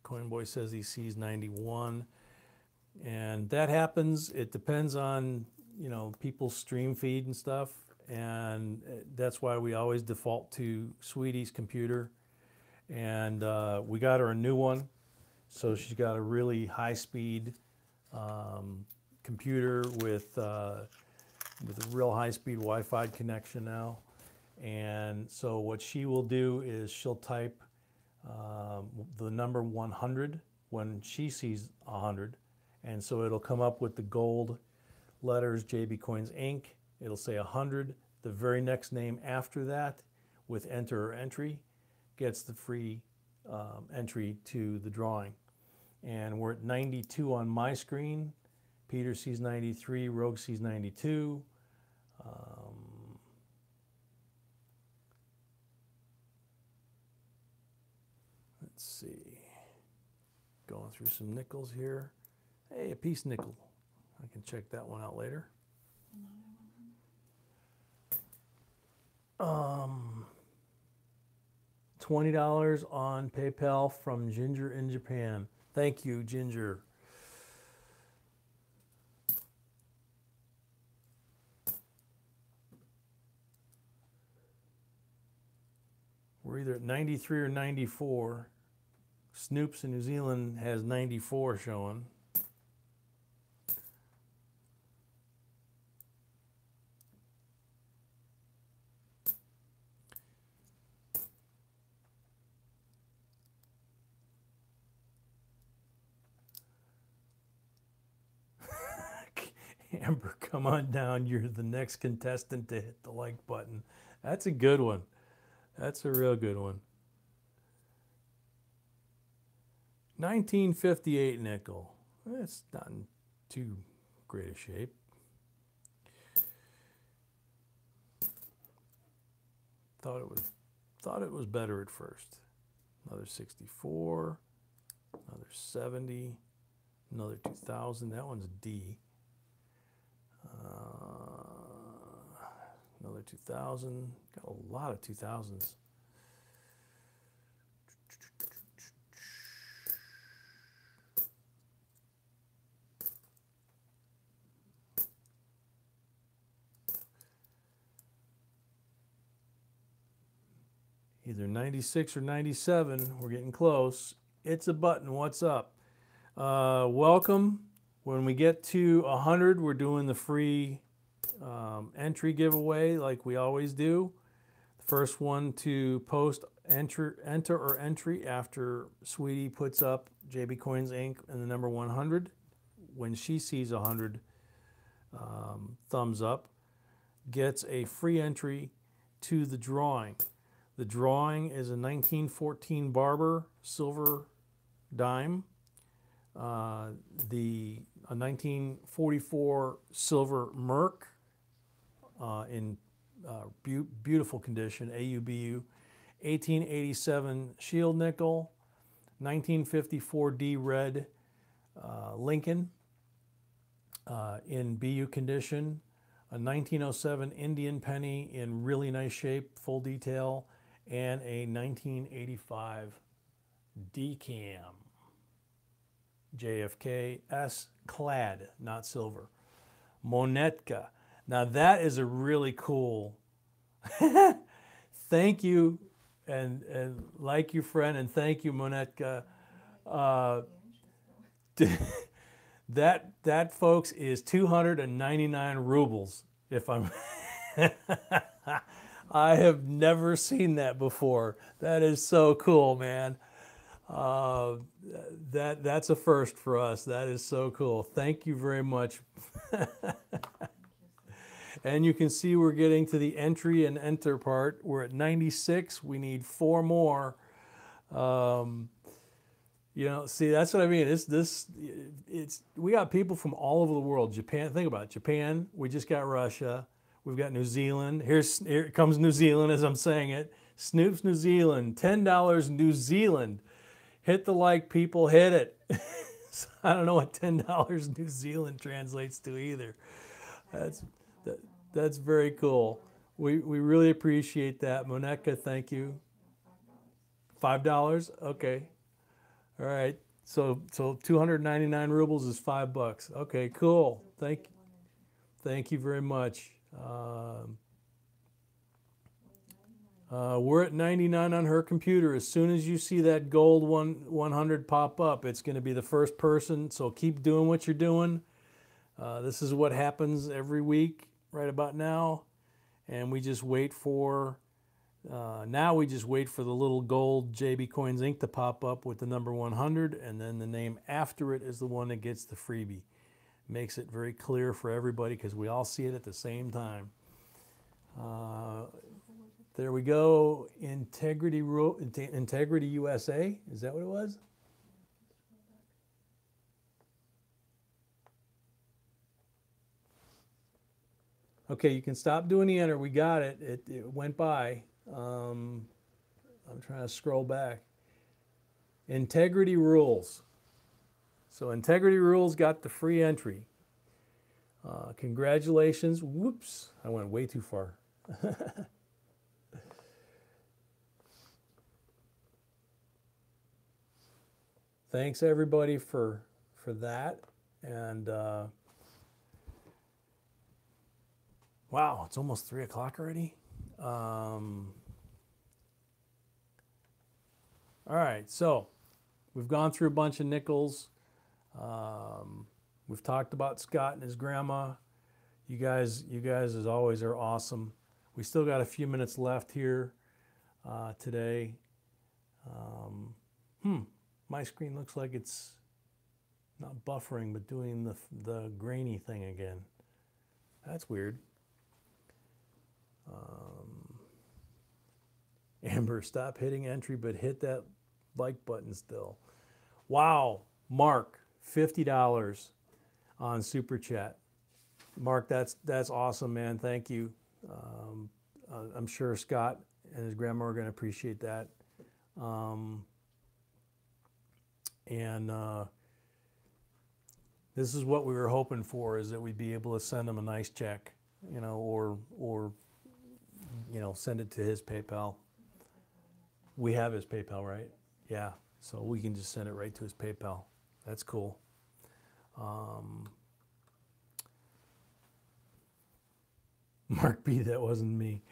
Coinboy says he sees 91. And that happens. It depends on, you know, people's stream feed and stuff. And that's why we always default to Sweetie's computer. And we got her a new one. So she's got a really high-speed computer with a real high-speed Wi-Fi connection now. And so what she will do is she'll type the number 100 when she sees 100. And so it'll come up with the gold letters, JB Coins Inc. It'll say 100. The very next name after that with enter or entry gets the free entry to the drawing. And we're at 92 on my screen. Peter sees 93, Rogue sees 92. Let's see. Going through some nickels here. Hey, a piece nickel. I can check that one out later. $20 on PayPal from Ginger in Japan. Thank you, Ginger. We're either at 93 or 94. Snoops in New Zealand has 94 showing. Amber, come on down. You're the next contestant to hit the like button. That's a good one. That's a real good one. 1958 nickel. It's not in too great a shape. Thought it was better at first. Another 64, another 70, another 2000. That one's D. Another 2000. Got a lot of 2000s. Either 96 or 97. We're getting close. It's a button. What's up? Welcome. When we get to 100, we're doing the free entry giveaway like we always do. The first one to post enter or entry after Sweetie puts up JB Coins Inc. and the number 100. When she sees 100 thumbs up, gets a free entry to the drawing. The drawing is a 1914 Barber silver dime, a 1944 silver Merc in beautiful condition, AUBU, 1887 Shield nickel, 1954 D red Lincoln in BU condition, a 1907 Indian penny in really nice shape, full detail, and a 1985 Decam JFK S clad, not silver. Monetka. Now that is a really cool. Thank you, and like your friend, and thank you, Monetka. That folks is 299 rubles. If I'm, I have never seen that before. That is so cool, man. That's a first for us. That is so cool. Thank you very much. And you can see we're getting to the entry and enter part. We're at 96. We need 4 more. You know, see, that's what I mean. We got people from all over the world. Japan, think about it. Japan, we just got Russia. We've got New Zealand. Here comes New Zealand as I'm saying it. Snoop's New Zealand, $10 New Zealand. Hit the like, people, hit it. I don't know what $10 New Zealand translates to either. That's very cool. We really appreciate that. Monetka, thank you. $5? Okay. All right. So 299 rubles is $5. Okay, cool. Thank you very much. We're at 99 on her computer. As soon as you see that gold 100 pop up, it's going to be the first person. So keep doing what you're doing. This is what happens every week right about now. And we just wait for, now we just wait for the little gold JB Coins Inc. to pop up with the number 100. And then the name after it is the one that gets the freebie. Makes it very clear for everybody because we all see it at the same time. There we go. Integrity USA. Is that what it was? Okay, you can stop doing the enter. We got it. It went by. I'm trying to scroll back. Integrity Rules. So Integrity Rules got the free entry. Congratulations. Whoops, I went way too far. Thanks everybody for that. And wow, it's almost 3 o'clock already. All right, so we've gone through a bunch of nickels. We've talked about Scott and his grandma. You guys as always are awesome. We still got a few minutes left here today. My screen looks like it's not buffering, but doing the grainy thing again. That's weird. Amber, stop hitting entry, but hit that like button still. Wow, Mark, $50 on Super Chat. Mark, that's awesome, man. Thank you. I'm sure Scott and his grandma are going to appreciate that. This is what we were hoping for, is that we'd be able to send him a nice check, you know, or you know, send it to his PayPal. We have his PayPal, right? Yeah, so we can just send it right to his PayPal. That's cool. Mark B, that wasn't me.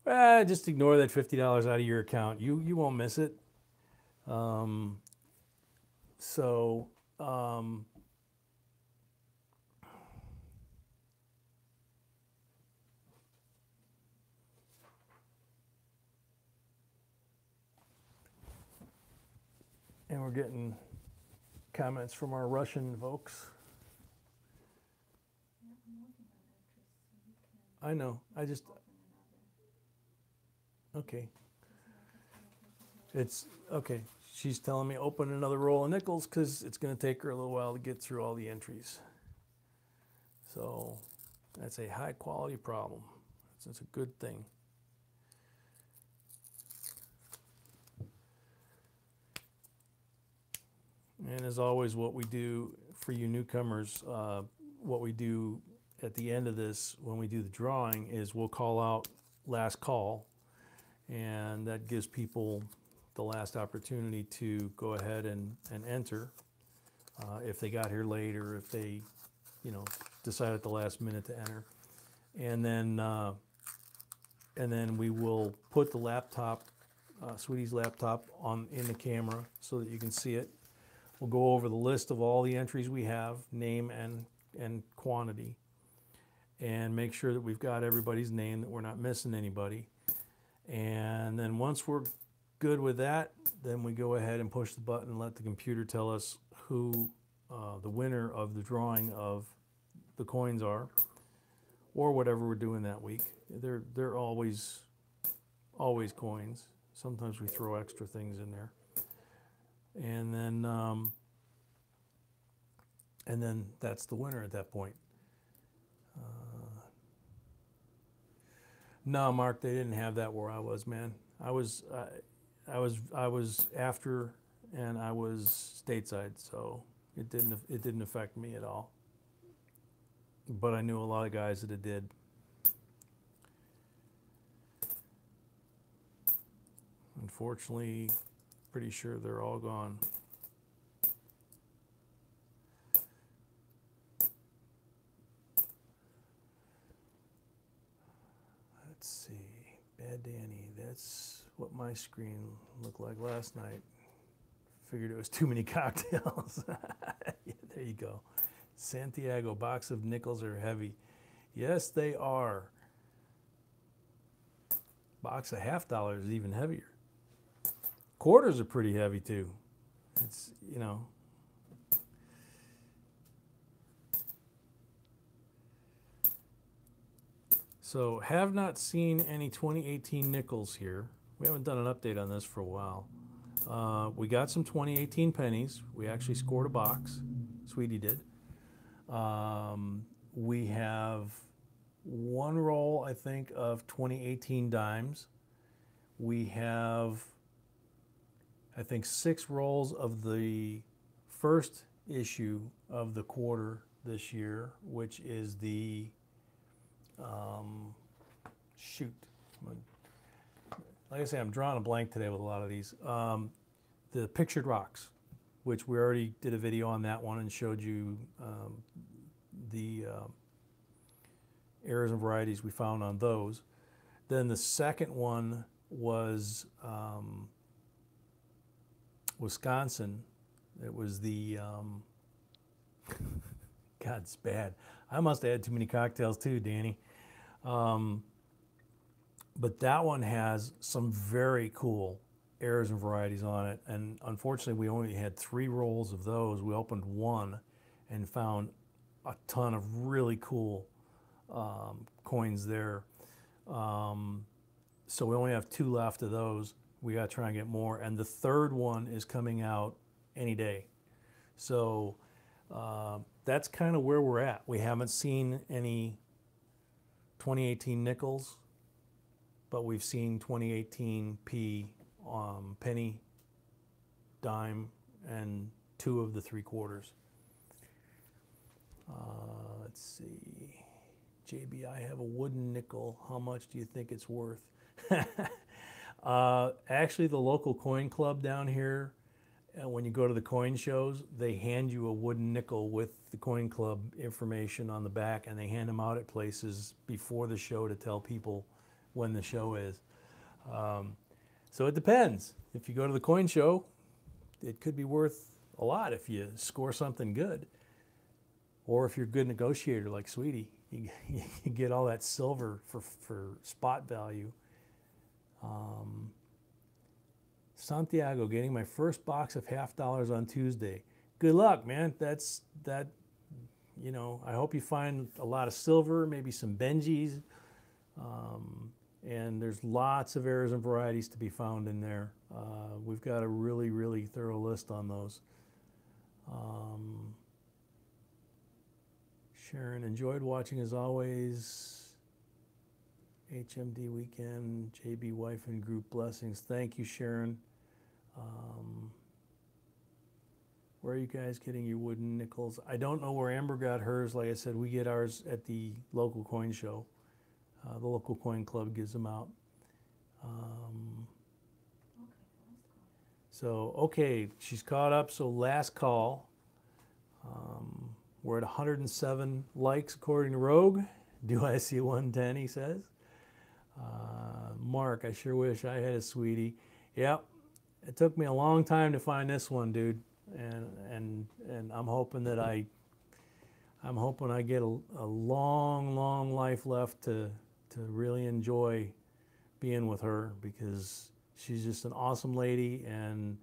Just ignore that $50 out of your account. You won't miss it. And we're getting comments from our Russian folks. I know. I just... Okay. It's... Okay. She's telling me open another roll of nickels because it's going to take her a little while to get through all the entries. So that's a high quality problem. It's a good thing. And as always, what we do for you newcomers, what we do at the end of this, when we do the drawing, is we'll call out last call, and that gives people the last opportunity to go ahead and enter if they got here late, or if they, you know, decide at the last minute to enter. And then we will put the laptop, Sweetie's laptop, in the camera so that you can see it. We'll go over the list of all the entries we have, name and quantity, and make sure that we've got everybody's name, that we're not missing anybody. And then once we're good with that, then we go ahead and push the button and let the computer tell us who the winner of the drawing of the coins are, or whatever we're doing that week. They're always coins. Sometimes we throw extra things in there. And then that's the winner at that point. No, Mark, they didn't have that where I was, man. I was after, and I was stateside, so it didn't affect me at all. But I knew a lot of guys that it did. Unfortunately, pretty sure they're all gone. Let's see. Bad Danny. That's what my screen looked like last night. Figured it was too many cocktails. Yeah, there you go. Santiago, box of nickels are heavy. Yes, they are. Box of $50 is even heavier. Quarters are pretty heavy too. It's, you know. So have not seen any 2018 nickels here. We haven't done an update on this for a while. We got some 2018 pennies. We actually scored a box. Sweetie did. We have one roll, I think, of 2018 dimes. We have, I think, 6 rolls of the first issue of the quarter this year, which is the, shoot. Like I say, I'm drawing a blank today with a lot of these. The pictured rocks, which we already did a video on that one and showed you the errors and varieties we found on those. Then the second one was Wisconsin. It was the, God, it's bad. I must have had too many cocktails too, Danny. But that one has some very cool errors and varieties on it. And unfortunately, we only had 3 rolls of those. We opened one and found a ton of really cool coins there. So we only have 2 left of those. We got to try and get more. And the third one is coming out any day. So that's kind of where we're at. We haven't seen any 2018 nickels, but we've seen 2018 P, penny, dime, and 2 of the 3/4. Let's see. JB, I have a wooden nickel. How much do you think it's worth? Actually, the local coin club down here, when you go to the coin shows, they hand you a wooden nickel with the coin club information on the back, and they hand them out at places before the show to tell people when the show is. So it depends. If you go to the coin show, it could be worth a lot if you score something good. Or if you're a good negotiator like Sweetie, you get all that silver for spot value. Santiago, getting my first box of $50 on Tuesday. Good luck, man. You know, I hope you find a lot of silver, maybe some Benjis. And there's lots of errors and varieties to be found in there. We've got a really, really thorough list on those. Sharon, enjoyed watching as always. HMD weekend, JB wife and group blessings. Thank you, Sharon. Where are you guys getting your wooden nickels? I don't know where Amber got hers. Like I said, we get ours at the local coin show. The local coin club gives them out. So, okay, she's caught up. So last call. We're at 107 likes according to Rogue. Do I see 110, he says. Mark, I sure wish I had a Sweetie. Yep, it took me a long time to find this one, dude. And I'm hoping that I get a long life left to really enjoy being with her, because she's just an awesome lady, and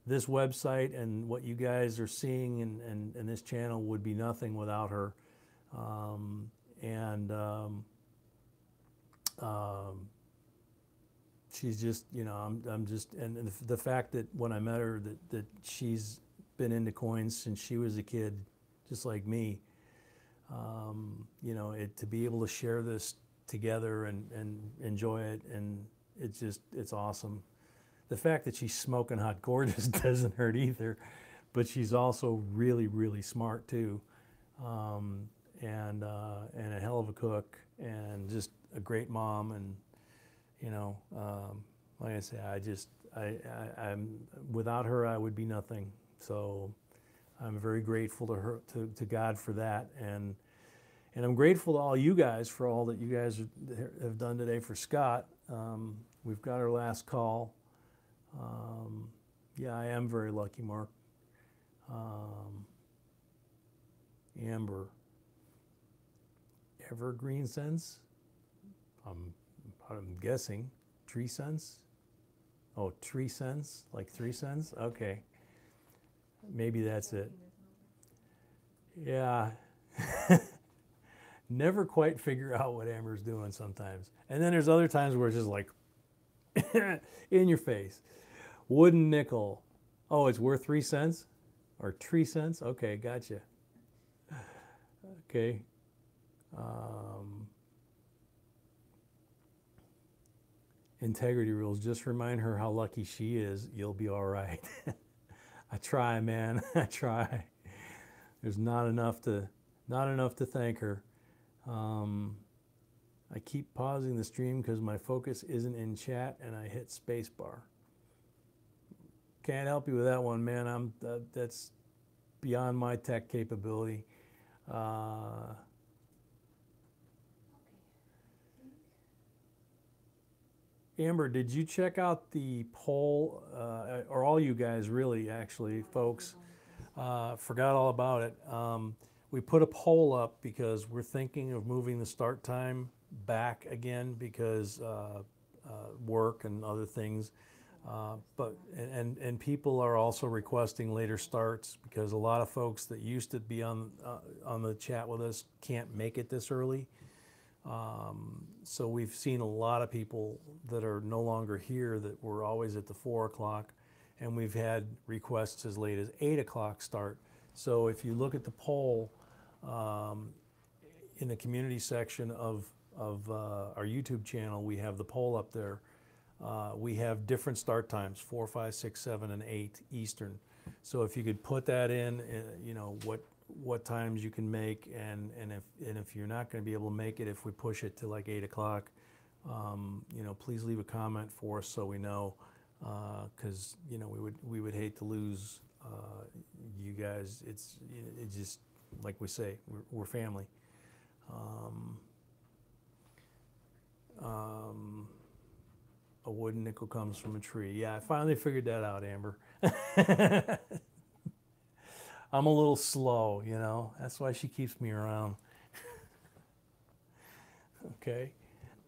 this website and what you guys are seeing and this channel would be nothing without her. She's just, you know, I'm just, and the fact that when I met her that she's been into coins since she was a kid, just like me, you know, to be able to share this together and enjoy it, and it's awesome. The fact that she's smoking hot gorgeous doesn't hurt either, but she's also really, really smart too, and a hell of a cook, and just a great mom. And you know, like I say, I'm without her I would be nothing. So I'm very grateful to her, to God for that, and I'm grateful to all you guys for all that you guys have done today for Scott. We've got our last call. Yeah, I am very lucky, Mark. Amber. Evergreen cents? I'm guessing. Tree cents? Oh, 3 cents? Like 3 cents? Okay. Maybe that's it. Yeah. Never quite figure out what Amber's doing sometimes. And then there's other times where it's just like in your face. Wooden nickel. Oh, it's worth 3 cents? Or 3 cents? Okay, gotcha. Okay. Integrity rules. Just remind her how lucky she is. You'll be all right. I try, man. I try. There's not enough to thank her. I keep pausing the stream because my focus isn't in chat, and I hit spacebar. Can't help you with that one, man. That's beyond my tech capability. Amber, did you check out the poll, or all you guys really, actually, folks? Forgot all about it. We put a poll up because we're thinking of moving the start time back again because work and other things. But people are also requesting later starts because a lot of folks that used to be on the chat with us can't make it this early. So we've seen a lot of people that are no longer here that were always at the 4 o'clock, and we've had requests as late as 8 o'clock start. So if you look at the poll in the community section of our YouTube channel, we have the poll up there. We have different start times, 4, 5, 6, 7, and 8 Eastern. So if you could put that in, you know, what times you can make, and if you're not going to be able to make it, if we push it to like 8 o'clock, you know, please leave a comment for us so we know, because you know we would hate to lose you guys. It's just like we say, we're family. A wooden nickel comes from a tree. Yeah, I finally figured that out, Amber. I'm a little slow, you know. That's why she keeps me around. Okay.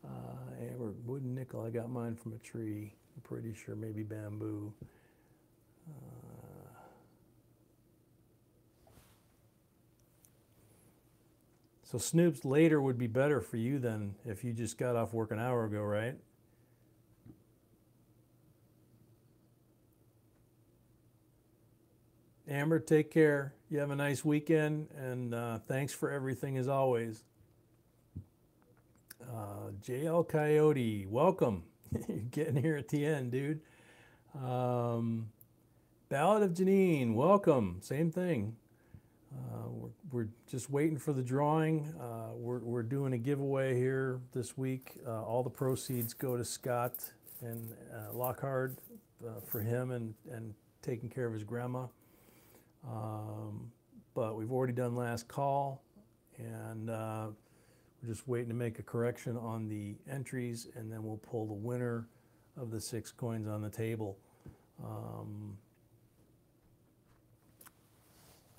Amber, wooden nickel, I got mine from a tree. I'm pretty sure, maybe bamboo. So Snoops, later would be better for you than if you just got off work an hour ago, right? Amber, take care. You have a nice weekend, and thanks for everything as always. JL Coyote, welcome. You're getting here at the end, dude. Ballad of Janine, welcome. Same thing. We're just waiting for the drawing. We're doing a giveaway here this week. All the proceeds go to Scott and Lockhart for him and taking care of his grandma. But we've already done last call, and we're just waiting to make a correction on the entries, and then we'll pull the winner of the 6 coins on the table.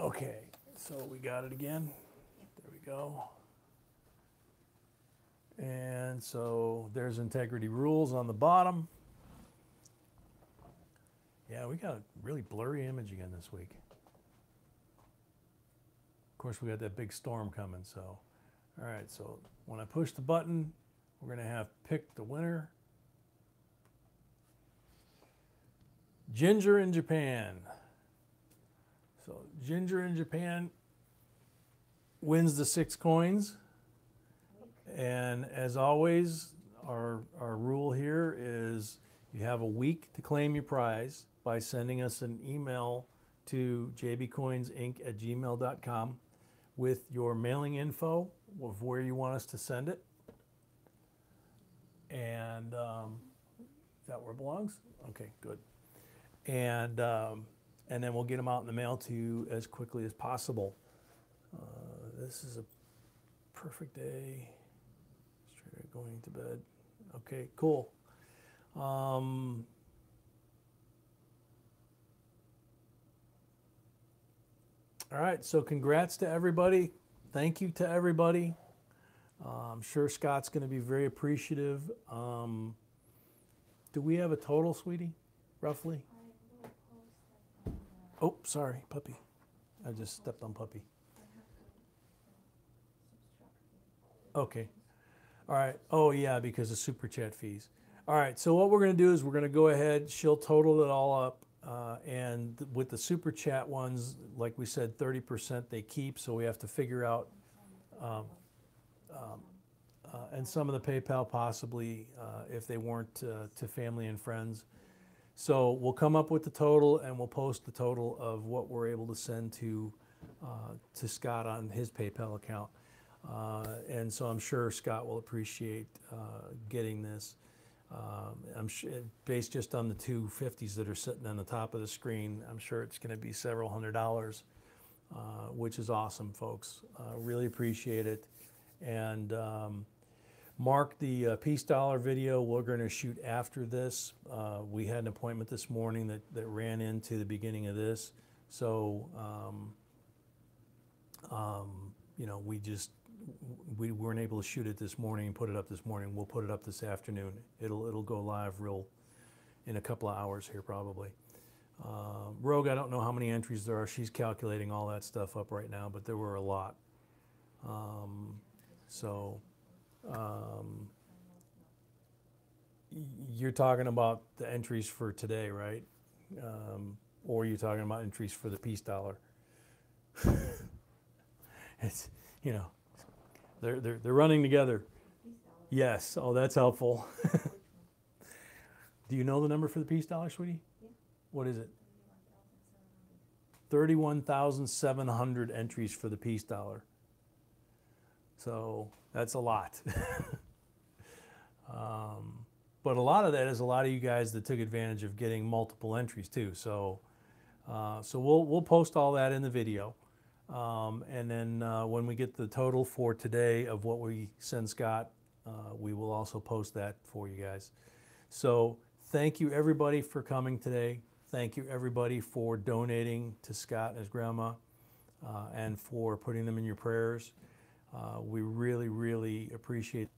Okay, so we got it again. There we go. And so there's integrity rules on the bottom. Yeah, we got a really blurry image again this week. Of course, we got that big storm coming, so. All right, so when I push the button, we're gonna have pick the winner. Ginger in Japan. So Ginger in Japan wins the 6 coins. And as always, our rule here is you have a week to claim your prize by sending us an email to jbcoinsinc@gmail.com with your mailing info of where you want us to send it. And is that where it belongs? Okay, good. And then we'll get them out in the mail to you as quickly as possible. This is a perfect day. Straight going to bed. Okay, cool. All right, so congrats to everybody. Thank you to everybody. I'm sure Scott's going to be very appreciative. Do we have a total, sweetie, roughly? Oh, sorry, puppy. I just stepped on puppy. Okay. All right. Oh, yeah, because of super chat fees. All right, so what we're going to do is we're going to go ahead, she'll total it all up. And with the super chat ones, like we said, 30% they keep, so we have to figure out, and some of the PayPal possibly, if they weren't to family and friends. So we'll come up with the total, and we'll post the total of what we're able to send to Scott on his PayPal account. And so I'm sure Scott will appreciate getting this. I'm sure, based just on the 250s that are sitting on the top of the screen, I'm sure it's going to be several $100s, which is awesome, folks. Really appreciate it. And mark the Peace Dollar video we're going to shoot after this. We had an appointment this morning that ran into the beginning of this. So, you know, we weren't able to shoot it this morning and put it up this morning. We'll put it up this afternoon. It'll go live in a couple of hours here probably. Rogue, I don't know how many entries there are. She's calculating all that stuff up right now, but there were a lot. So You're talking about the entries for today, right? Or you're talking about entries for the peace dollar. It's, you know, they're running together. Yes. Oh, that's helpful. Do you know the number for the peace dollar, sweetie? Yeah. What is it? 31,700 entries for the peace dollar. So that's a lot. But a lot of that is a lot of you guys that took advantage of getting multiple entries too. So, we'll post all that in the video. And then when we get the total for today of what we send Scott, we will also post that for you guys. So thank you everybody for coming today. Thank you everybody for donating to Scott and his grandma and for putting them in your prayers. We really, really appreciate